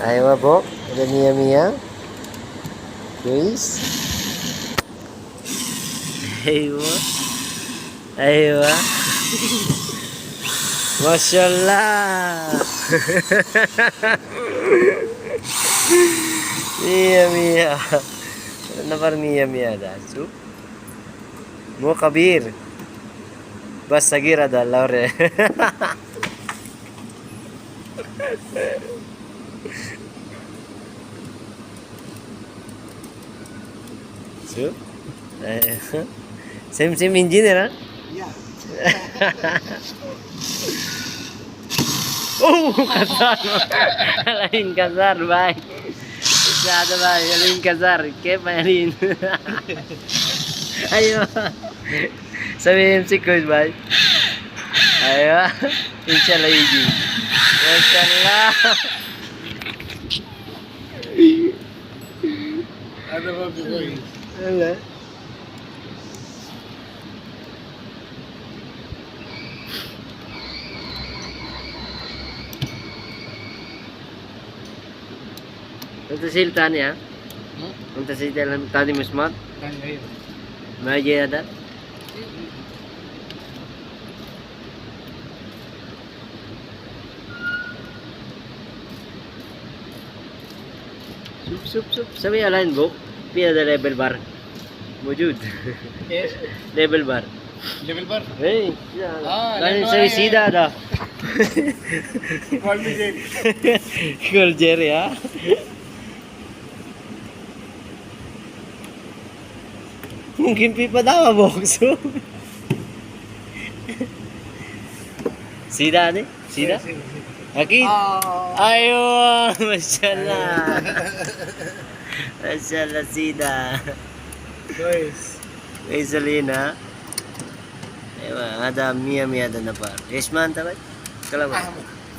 ايوه بوك كده مية مية. كويس. ايوه ايوه. ما شاء الله. مية مية. نفر مية مية ده شوف. مو كبير بس صغير ده اللوري. شوف. سيم انجينير. Yeah. كسر. Alain kasar bay. Masyado bay. Alain kasar. Kaya Alain. Ayo. Sabihin si Coach bay. Ayo. Inshallah iji. Mashallah. Ano ba bigay? Wala. Untuk sil tani ya? Untuk sil dalam tadi musmat, Tanggay. maja ada. Sup. Sabi alain buk, pi ada level bar. Mujud. Yes. Level bar. Level bar. Hey, lain level sabi bar, sida ada. Call me Jake. Cool Jerry ya. Mungkin pipa daw box. Sida ni? Sida? Akid? Ayo, masyaallah. Masyaallah sida. Guys. Isolina. Ewa, ada mia ada na par. Isman tawag? Kalaman.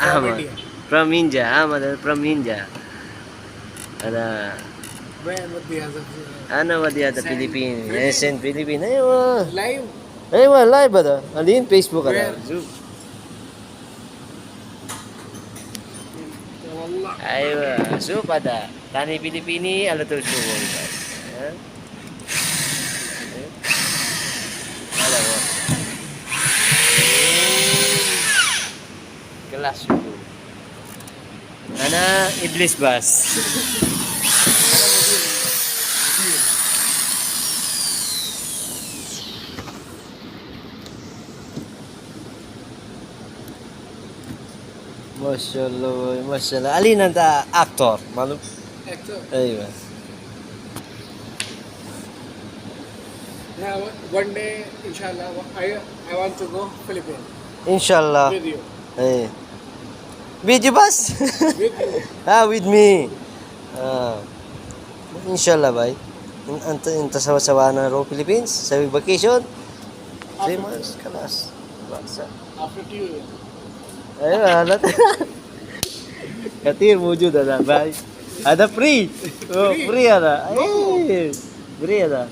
Ahmad. From India. Ahmad from India. Ada When would be as of ano ba diya Philippines? Yes, Philippines. Aywa. live? Aywa, live ba da? Alin Facebook ka da? Where? Wallah. Aywa, so pada. Tani Pilipini, ala to sumo guys. Ha? Ala mo. Kelas suku. Ana iblis bas. Masyaallah, masyaallah. Alin anta aktor, malum? Actor. Aywa. Yeah, one day, inshallah, I want to go Philippines Inshallah. with you. Eh. Video bus? With you. With me. Inshallah, bay. Anta sawa-sawa na ro Philippines sa vacation. 3 months kalas. Baksa. After 2 years. Ayun, alat. Katir mujud ada, bay. Ada free. Oh, free ada. Ay, free ada.